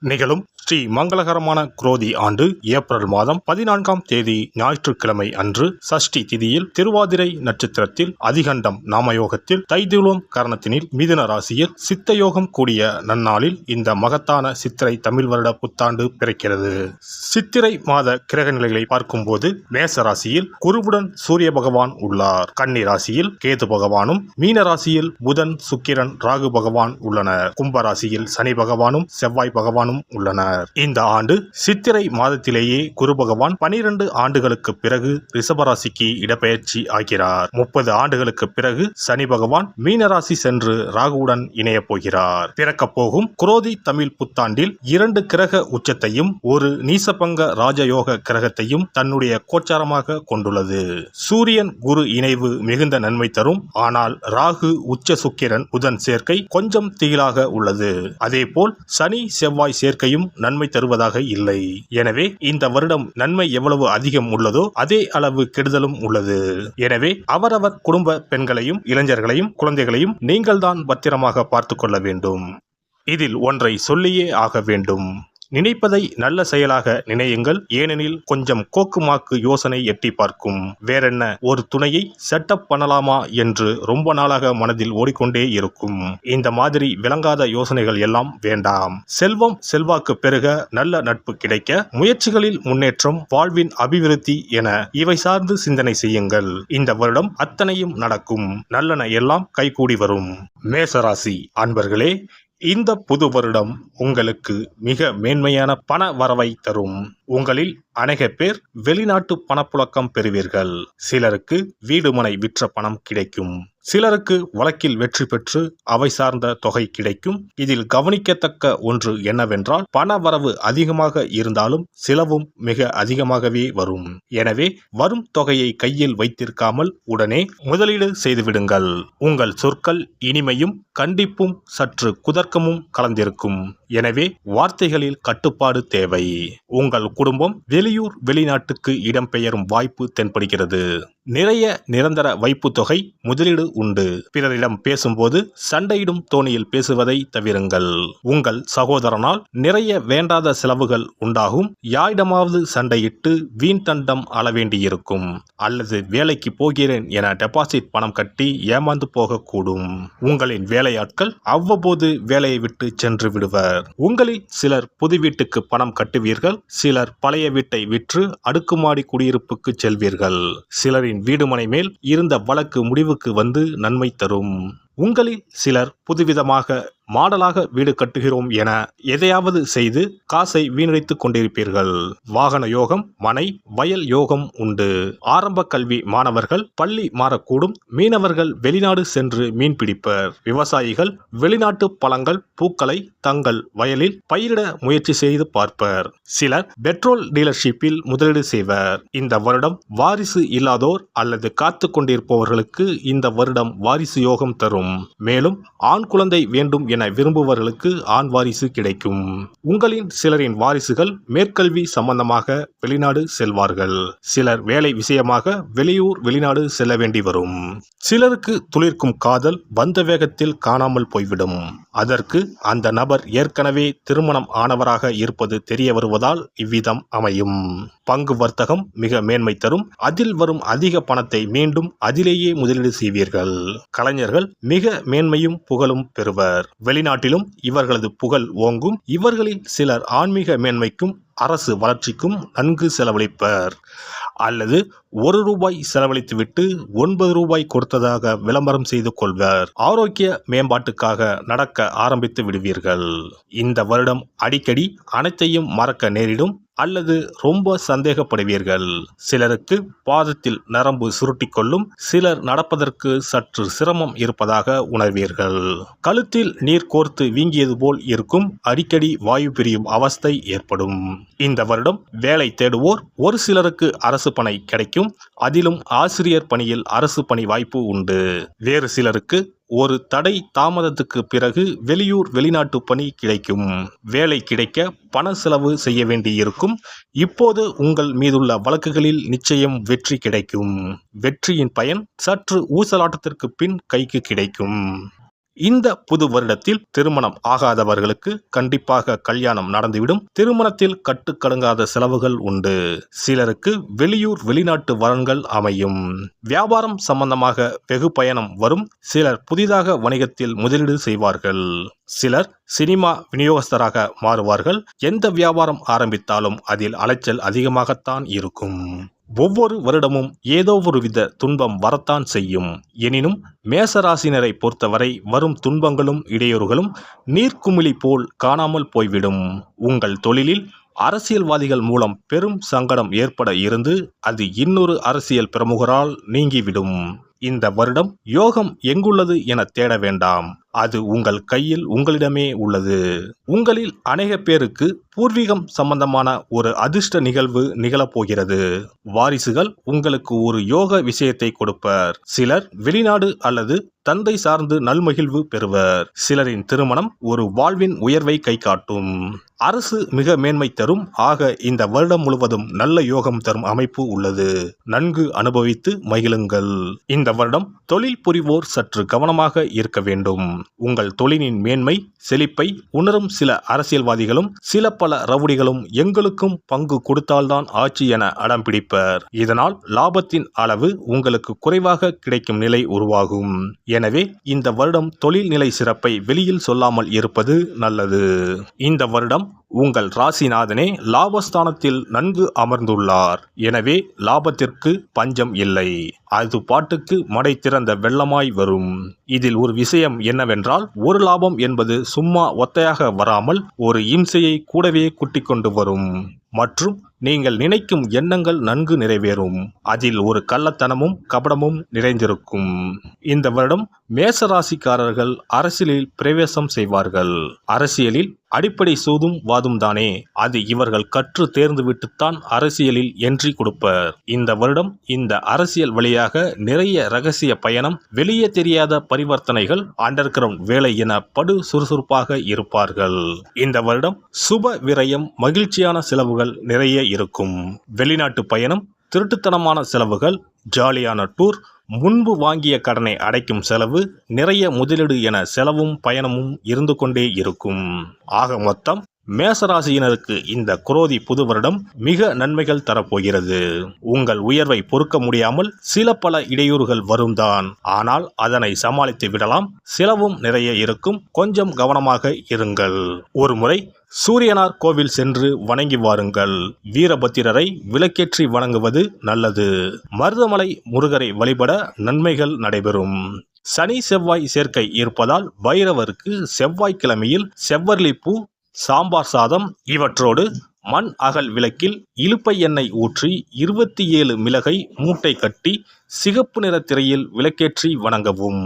நிகழும் ஸ்ரீ மங்களகரமான குரோதி ஆண்டு ஏப்ரல் மாதம் 14ஆம் தேதி ஞாயிற்றுக்கிழமை அன்று சஷ்டி திதியில் திருவாதிரை நட்சத்திரத்தில் அதிகண்டம் நாமயோகத்தில் தைதுளோம் கரணத்தினில் மிதுன ராசியில் சித்தயோகம் கூடிய நன்னாளில் இந்த மகத்தான சித்திரை தமிழ் வருட புத்தாண்டு பிறக்கிறது. சித்திரை மாத கிரக நிலைகளை பார்க்கும்போது மேச ராசியில் குருவுடன் சூரிய பகவான் உள்ளார். கன்னி ராசியில் கேது பகவானும், மீன ராசியில் புதன், சுக்கிரன், ராகு பகவான் உள்ளனர். கும்பராசியில் சனி பகவானும் செவ்வாய் பகவானும் உள்ளனர். இந்த ஆண்டு சித்திரை மாதத்திலேயே குரு பகவான் 12 ஆண்டுகளுக்கு பிறகு ரிஷபராசிக்கு இடப்பெயர்ச்சி ஆகிறார். 30 ஆண்டுகளுக்கு பிறகு சனி பகவான் மீனராசி சென்று ராகுவுடன் இணைய போகிறார். பிறக்க போகும் குரோதி தமிழ் புத்தாண்டில் 2 கிரக உச்சத்தையும் ஒரு நீசபங்க ராஜயோக கிரகத்தையும் தன்னுடைய கோச்சாரமாக கொண்டுள்ளது. சூரியன் குரு இணைவு மிகுந்த நன்மை தரும். ஆனால் ராகு, உச்ச சுக்கிரன், புதன் சேர்க்கை கொஞ்சம் திகிலாக உள்ளது. அதேபோல் சனி செவ்வாய் சேர்க்கையும் நன்மை தருவதாக இல்லை. எனவே இந்த வருடம் நன்மை எவ்வளவு அதிகம் உள்ளதோ அதே அளவு கெடுதலும் உள்ளது. எனவே அவரவர் குடும்ப பெண்களையும், இளைஞர்களையும், குழந்தைகளையும் நீங்கள்தான் பத்திரமாக பார்த்துக் கொள்ள வேண்டும். இதில் ஒன்றை சொல்லியே ஆக வேண்டும். நினைப்பதை நல்ல செயலாக நினையுங்கள். ஏனெனில் கொஞ்சம் கோக்குமாக்கு யோசனை எட்டி பார்க்கும். வேறென்ன, ஒரு துணையை செட்டப் பண்ணலாமா என்று ரொம்ப நாளாக மனதில் ஓடிக்கொண்டே இருக்கும். இந்த மாதிரி விளங்காத யோசனைகள் எல்லாம் வேண்டாம். செல்வம் செல்வாக்கு பெருக, நல்ல நட்பு கிடைக்க, முயற்சிகளில் முன்னேற்றம், வாழ்வின் அபிவிருத்தி என இவை சார்ந்து சிந்தனை செய்யுங்கள். இந்த வருடம் அத்தனையும் நடக்கும். நல்லன எல்லாம் கைகூடி வரும். மேசராசி அன்பர்களே, இந்த புது வருடம் உங்களுக்கு மிக மேன்மையான பண வரவை தரும். உங்களில் அநேக பேர் வெளிநாட்டு பணப்புழக்கம் பெறுவீர்கள். சிலருக்கு வீடு மனை விற்ற பணம் கிடைக்கும். சிலருக்கு வழக்கில் வெற்றி பெற்று அவை சார்ந்த தொகை கிடைக்கும். இதில் கவனிக்கத்தக்க ஒன்று என்னவென்றால், பண வரவு அதிகமாக இருந்தாலும் செலவும் மிக அதிகமாகவே வரும். எனவே வரும் தொகையை கையில் வைத்திருக்காமல் உடனே முதலீடு செய்துவிடுங்கள். உங்கள் சொற்கள் இனிமையும் கண்டிப்பும் சற்று குதர்க்கமும் கலந்திருக்கும். எனவே வார்த்தைகளில் கட்டுப்பாடு தேவை. உங்கள் குடும்பம் வெளியூர் வெளிநாட்டுக்கு இடம்பெயரும் வாய்ப்பு தென்படுகிறது. நிறைய நிரந்தர வைப்பு தொகை முதலீடு உண்டு. பிறரிடம் பேசும்போது சண்டையிடும் தோணியில் பேசுவதை தவிருங்கள். உங்கள் சகோதரனால் நிறைய வேண்டாத செலவுகள் உண்டாகும். யாரிடமாவது சண்டையிட்டு வீண் தண்டம் அளவேண்டியிருக்கும். அல்லது வேலைக்கு போகிறேன் என டெபாசிட் பணம் கட்டி ஏமாந்து போகக்கூடும். உங்களின் வேலையாட்கள் அவ்வப்போது வேலையை விட்டு சென்று விடுவர். உங்களில் சிலர் புது வீட்டுக்கு பணம் கட்டுவீர்கள். சிலர் பழைய வீட்டை விற்று அடுக்குமாடி குடியிருப்புக்கு செல்வீர்கள். சிலரின் வீடுமனை மேல் இருந்த வழக்கு முடிவுக்கு வந்து நன்மை தரும். உங்களில் சிலர் புதுவிதமாக மாடலாக வீடு கட்டுகிறோம் என எதையாவது செய்து காசை வீணடித்துக் கொண்டிருப்பீர்கள். வாகன யோகம், மனை, வயல் யோகம் உண்டு. ஆரம்ப கல்வி மாணவர்கள் பள்ளி மாறக்கூடும். மீனவர்கள் வெளிநாடு சென்று மீன் பிடிப்பர். விவசாயிகள் வெளிநாட்டு பழங்கள், பூக்களை தங்கள் வயலில் பயிரிட முயற்சி செய்து பார்ப்பர். சிலர் பெட்ரோல் டீலர்ஷிப்பில் முதலீடு செய்வர். இந்த வருடம் வாரிசு இல்லாதோர் அல்லது காத்து கொண்டிருப்பவர்களுக்கு இந்த வருடம் வாரிசு யோகம் தரும். மேலும் ஆண் குழந்தை வேண்டும் என விரும்புபவர்களுக்கு ஆண் வாரிசு கிடைக்கும். உங்களின் சிலரின் வாரிசுகள் மேற்கல்வி சம்பந்தமாக வெளிநாடு செல்வார்கள். சிலர் வேலை விஷயமாக வெளியூர் வெளிநாடு செல்ல வேண்டி வரும். சிலருக்கு துளிர்க்கும் காதல் வந்த வேகத்தில் காணாமல் போய்விடும். அதற்கு அந்த நபர் ஏற்கனவே திருமணம் ஆனவராக இருப்பது தெரிய வருவதால் இவ்விதம் அமையும். பங்கு வர்த்தகம் மிக மேன்மை தரும். அதில் வரும் அதிக பணத்தை மீண்டும் அதிலேயே முதலீடு செய்வீர்கள். கலைஞர்கள் மிக மேன்மையும் புகழும் பெறுவர். வெளிநாட்டிலும் இவர்களது புகழ் ஓங்கும். இவர்களில் சிலர் ஆன்மீக மேன்மைக்கும் அரசு வளர்ச்சிக்கும் நன்கு செலவழிப்பர். அல்லது ₹1 செலவழித்துவிட்டு ₹9 கொடுத்ததாக விளம்பரம் செய்து கொள்வர். ஆரோக்கிய மேம்பாட்டுக்காக நடக்க ஆரம்பித்து விடுவீர்கள். இந்த வருடம் அடிக்கடி அனைத்தையும் மறக்க நேரிடும் அல்லது ரொம்ப சந்தேகப்படுவீர்கள். சிலருக்கு பாதத்தில் நரம்பு சுருட்டி கொள்ளும். சிலர் நடப்பதற்கு சற்று சிரமம் இருப்பதாக உணர்வீர்கள். கழுத்தில் நீர் கோர்த்து வீங்கியது போல் இருக்கும். அடிக்கடி வாயு பிரியும் அவஸ்தை ஏற்படும். இந்த வருடம் வேலை தேடுவோர் ஒரு சிலருக்கு அரசு பணி கிடைக்கும். அதிலும் ஆசிரியர் பணியில் அரசு பணி வாய்ப்பு உண்டு. வேறு சிலருக்கு ஒரு தடை தாமதத்துக்கு பிறகு வெளியூர் வெளிநாட்டு பணி கிடைக்கும். வேலை கிடைக்க பண செலவு செய்ய வேண்டியிருக்கும். இப்போது உங்கள் மீதுள்ள வழக்குகளில் நிச்சயம் வெற்றி கிடைக்கும். வெற்றியின் பயன் சற்று ஊசலாட்டத்திற்கு பின் கைக்கு கிடைக்கும். இந்த புது வருடத்தில் திருமணம் ஆகாதவர்களுக்கு கண்டிப்பாக கல்யாணம் நடந்துவிடும். திருமணத்தில் கட்டுக்கடங்காத செலவுகள் உண்டு. சிலருக்கு வெளியூர் வெளிநாட்டு வரன்கள் அமையும். வியாபாரம் சம்பந்தமாக வெகு பயணம் வரும். சிலர் புதிதாக வணிகத்தில் முதலீடு செய்வார்கள். சிலர் சினிமா விநியோகஸ்தராக மாறுவார்கள். எந்த வியாபாரம் ஆரம்பித்தாலும் அதில் அலைச்சல் அதிகமாகத்தான் இருக்கும். ஒவ்வொரு வருடமும் ஏதோ ஒரு வித துன்பம் வரத்தான் செய்யும். எனினும் மேசராசினரை பொறுத்தவரை வரும் துன்பங்களும் இடையூறுகளும் நீர்க்குமிழி போல் காணாமல் போய்விடும். உங்கள் தொழிலில் அரசியல்வாதிகள் மூலம் பெரும் சங்கடம் ஏற்பட இருந்து அது இன்னொரு அரசியல் பிரமுகரால் நீங்கிவிடும். இந்த வருடம் யோகம் எங்குள்ளது என தேட வேண்டாம். அது உங்கள் கையில் உங்களிடமே உள்ளது. உங்களில் அநேக பேருக்கு பூர்வீகம் சம்பந்தமான ஒரு அதிர்ஷ்ட நிகழ்வு நிகழப்போகிறது. வாரிசுகள் உங்களுக்கு ஒரு யோக விஷயத்தை கொடுப்பர். சிலர் வெளிநாடு அல்லது தந்தை சார்ந்து நல்மகிழ்வு பெறுவர். சிலரின் திருமணம் ஒரு வாழ்வின் உயர்வை கை காட்டும். அரசு மிக மேன்மை தரும். ஆக இந்த வருடம் முழுவதும் நல்ல யோகம் தரும் அமைப்பு உள்ளது. நன்கு அனுபவித்து மகிழுங்கள். இந்த வருடம் தொழில் புரிவோர் சற்று கவனமாக இருக்க வேண்டும். உங்கள் தொழிலின் மேன்மை செழிப்பை உணரும் சில அரசியல்வாதிகளும் சில பல ரவுடிகளும் எங்களுக்கும் பங்கு கொடுத்தால்தான் ஆட்சி என அடம் பிடிப்பர். இதனால் லாபத்தின் அளவு உங்களுக்கு குறைவாக கிடைக்கும் நிலை உருவாகும். எனவே இந்த வருடம் தொழில் நிலை சிறப்பை வெளியில் சொல்லாமல் இருப்பது நல்லது. இந்த வருடம் உங்கள் ராசிநாதனே லாபஸ்தானத்தில் நன்கு அமர்ந்துள்ளார். எனவே லாபத்திற்கு பஞ்சம் இல்லை. அது பாட்டுக்கு மடை திறந்த வெள்ளமாய் வரும். இதில் ஒரு விஷயம் என்னவென்றால் ஒரு லாபம் என்பது சும்மா ஒத்தையாக வராமல் ஒரு இம்சையை கூடவே கூட்டிக் கொண்டு வரும். மற்றும் நீங்கள் நினைக்கும் எண்ணங்கள் நன்கு நிறைவேறும். அதில் ஒரு கள்ளத்தனமும் கபடமும் நிறைந்திருக்கும். இந்த வருடம் மேசராசிக்காரர்கள் அரசியலில் பிரவேசம் செய்வார்கள். அரசியலில் அடிப்படை சூதும் வாதும் தானே. அது இவர்கள் கற்று தேர்ந்து விட்டுத்தான் அரசியலில் என்ட்ரி கொடுப்பர். இந்த வருடம் இந்த அரசியல் வழியாக நிறைய ரகசிய பயணம், வெளியே தெரியாத பரிவர்த்தனைகள், அண்டர் கிரவுண்ட் வேலை என படு சுறுசுறுப்பாக இருப்பார்கள். இந்த வருடம் சுப விரயம், மகிழ்ச்சியான செலவுகள் நிறைய இருக்கும். வெளிநாட்டு பயணம், திருட்டுத்தனமான செலவுகள், ஜாலியான டூர், முன்பு வாங்கிய கடனை அடைக்கும் செலவு, நிறைய முதலீடு என செலவும் பயணமும் இருந்து கொண்டே இருக்கும். ஆக மொத்தம் மேசராசியினருக்கு இந்த குரோதி புது வருடம் மிக நன்மைகள் தரப்போகிறது. உங்கள் உயர்வை பொறுக்க முடியாமல் சில பல இடையூறுகள் வரும்தான். ஆனால் அதனை சமாளித்து விடலாம். செலவும் நிறைய இருக்கும். கொஞ்சம் கவனமாக இருங்கள். ஒரு முறை சூரியனார் கோவில் சென்று வணங்கி வாருங்கள். வீரபத்திரரை விளக்கேற்றி வணங்குவது நல்லது. மருதமலை முருகரை வழிபட நன்மைகள் நடைபெறும். சனி செவ்வாய் சேர்க்கை இருப்பதால் பைரவருக்கு செவ்வாய்க்கிழமையில் செவ்வரளிப்பூ, சாம்பார் சாதம் இவற்றோடு மண் அகல் விளக்கில் இலுப்பை எண்ணெய் ஊற்றி 27 மிளகை மூட்டை கட்டி சிகப்பு நிற திரையில் விளக்கேற்றி வணங்கவும்.